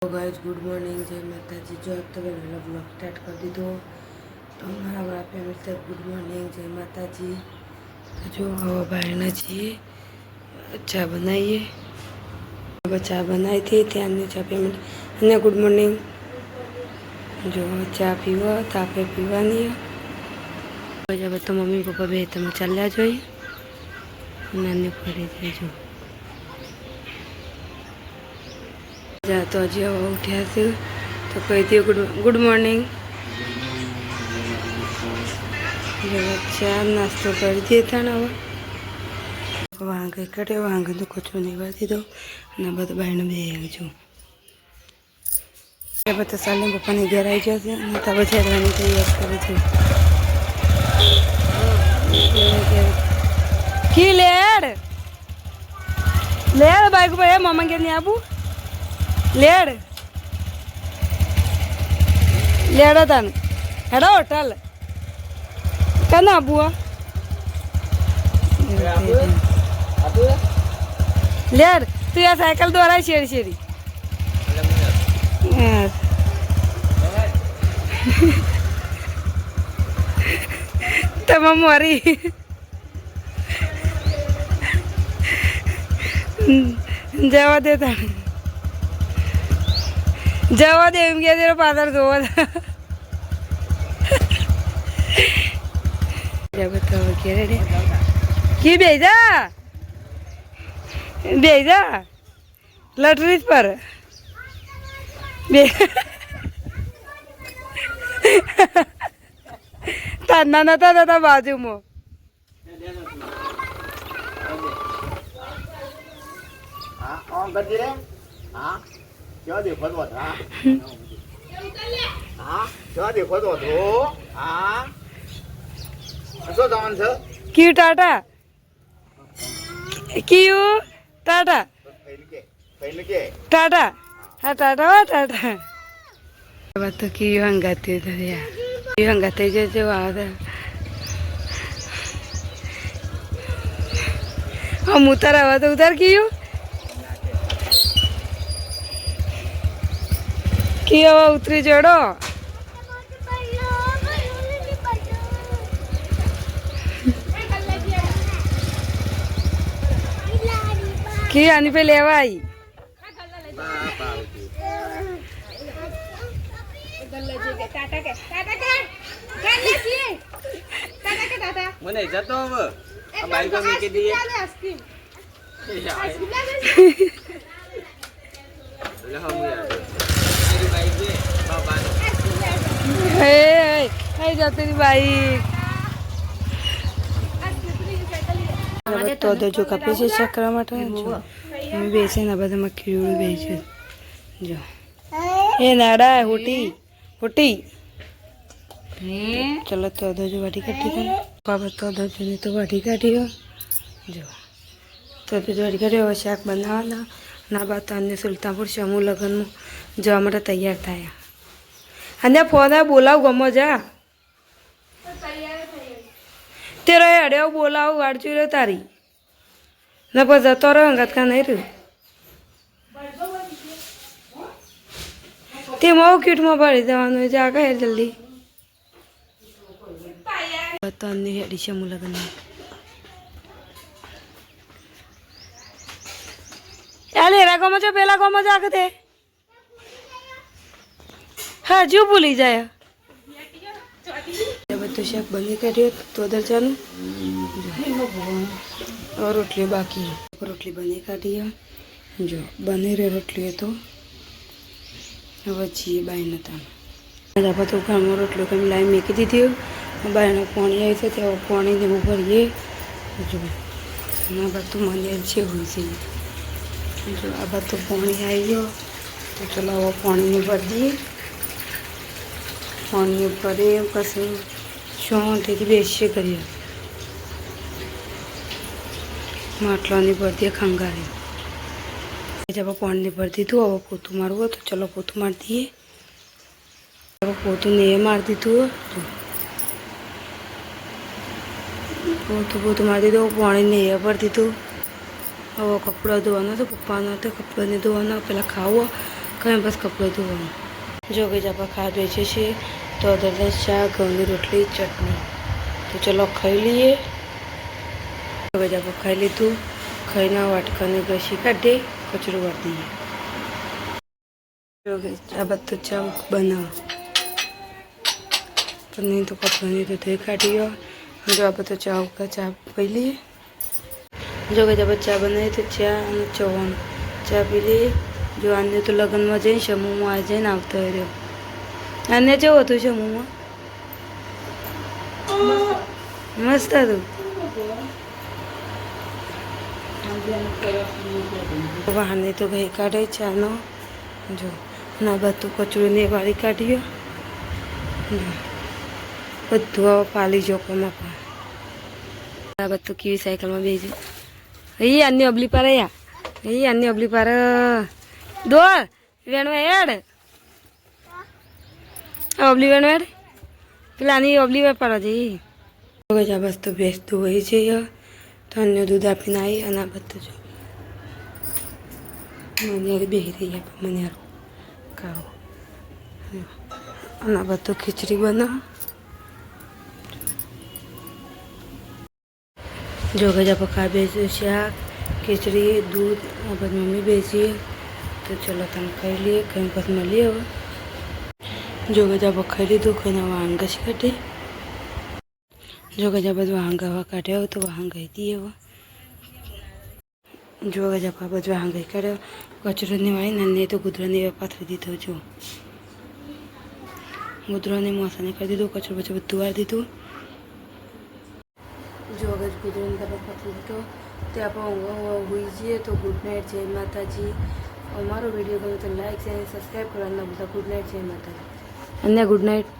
Guys good morning जय माता जी। जो अब तो मैंने ब्लॉग स्टार्ट कर दी तो हमारा फैमिली तक गुड मॉर्निंग जय माता जी। तो जो हवा बहना चाहिए चा बनाइए चा बनाई थी त्यानी चा फैमिली અને ગુડ મોર્નિંગ। જો ચા પીવો તાપે પીવાની હવે તો મમ્મી પપ્પા બે તમે ચાલ્યા જોઈએ નાની પડી જાય જો तो हजी हवा उठ्या से तो कही थी गुड मॉर्निंग। चा नास्तो कर दिए था ना वांगे कटे वांगे तो कुछ नहीं बाती दो ना बता बहन भी छू बता साल पप्पा ने घर आई जाते तब चढ़वानी तैयार करे की लेड लेड बाइक पे मम्मा के नहीं आबू लेड लेड़ा था हेडो होटल कहना बुआ लेड तू या साइकिल द्वारा शेरी शेरी तब मरी जवा देता जवा दे तेरे पादर दो की भेजा भेजा लटरीज पर तना नता दादा बाजू में क्या देखो तो था हाँ क्या देखो तो हाँ ऐसा दान से क्यों टाटा क्यों टाटा पहले के टाटा हाँ टाटा वा टाटा बात तो क्यों हंगाते थे यार क्यों हंगाते जैसे बात है हम उतर आवा तो उधर क्यों की हवा उतरी जोड़ो की आनी पे लेवा आई મને જતો હવે આ બાઈક મૂકી દઈએ हे जाते बाइक तो जो कपे से चेक करा माटे जो मैं बेचे ना बदा मैं खीरू बेचे जो ये नाड़ा है हुटी हुटी चलो तो जो बाटी काटी था पापा तो जो तो बाटी काटी हो जो तो जो बाटी काटी हो शाक बनावाना ना बात अन्य सुल्तानपुर समूह लगन में जवा माटे तैयार थाया अन्य फोन है बोलाव गमो जा तेरा अड़े बोलाव वाड़चू रे तारी न पर जतो रहो हंगत का नहीं रू ते मऊ किट में भरी देवानो जागा है जल्दी तो अन्य हेडी समूह लगन में यार गमो जो पेला गमो जागते हाँ जो भूली जाए तो शाक बनी करियो तो उधर चालू और रोटली बाकी रोटली बनी काटी है जो बनी रहे रोटली है तो वही बाई नता तो घर में रोटली कमी लाई मेकी दी थी बाई पानी आई थे तो पानी जब भरिए जो ना बात तो मन अच्छी हुई थी जो अब तो पानी आई हो तो चलो वो पानी में भर दिए पानी भरे कसम शोंठी बेसी करिए માટલો नहीं भर दिया खंगारे जब पानी भर दी अब पोतू मारव तो चलो पोतू मार दिए अब पोतू नहीं मार दी पोतू मार दी पानी नहीं भर दी હવે કપડાં ધોવાના તો પપ્પાના તો કપડાં નહીં ધોવાના પહેલાં ખાવો કંઈ બસ કપડું ધોવાનું. જો ગઈ આપણે ખાવા બેસીએ છીએ તો અદરદાર શાક, ઘઉંની રોટલી, ચટણી. તો ચલો ખાઈ લઈએ. હવે આપણે ખાઈ લીધું. ખાઈને વાટકાની ઘસી કાઢીએ, કચરો વાળી દઈએ. જો આ બધું ચા બનાવો પણ તો કપડાની તો ધોઈ કાઢીએ. જો આ બધો ચા પી લઈએ. જો કે આપણે ચા બનાવીએ તો ચા અને ચવાનું ચા પી લઈએ. જો આને તો લગ્નમાં જઈને સમૂહમાં આ જઈને આવતો રહ્યો. આને કેવું હતું સમૂહમાં? મસ્ત હતું. વાહને તો ગઈ કાઢે ચાનો. જો ના બધું કચરું ને વાળી કાઢ્યો. બધું હવે પાલી જોકોમાં પણ આ બધું કેવી સાયકલમાં બેસી. અહીં આની અબલી પાર યા અહીં આની અબલી પાર દોડ વેણવા હેડ. અબલી વેણવા હેડ. પેલા આની અબલી વાર પાડવા જઈ. આ બસ તો બેસતું હોય છે. તો અન્ય દૂધ આપીને આવી અને આ બધું જો મનિયારે બેસી રહી આપણે મનિયારો ખાવો. અને આ બધું ખીચડી બનાવો. જો ગજ આપણે ખા બેસીએ શાક, ખીચડી, દૂધ આ બધું મમ્મી બેસીએ. તો ચલો તમે ખાઈ લઈએ. ખાઈને પછી મળીએ. હવે જો ગજ આપણે ખાઈ લીધું. ખાઈને વાહન ઘસી કાઢીએ. જો ગજ બધું વાહન ગવા કાઢ્યા હોય તો વાહન ગઈ દઈએ. હવે જો ગજ આપણે બધું વાહન ગઈ કાઢ્યો. કચરોની વાળી ને તો ગુદરાની પાથરી દીધો. જો ગુદરાની મોસાને કરી દીધું. કચરો પછી બધું વાર દીધું. જો અગર ગુદરાની તમે પાથરી દીધો તે આપણે ઊંઘવા હોઈ જઈએ. તો ગુડ નાઇટ, જય માતાજી. અમારો વિડીયો ગમે તો લાઈક, શેર, સબસ્ક્રાઈબ કરવાના બધા. ગુડ નાઇટ, જય માતાજી. અને ગુડ નાઇટ.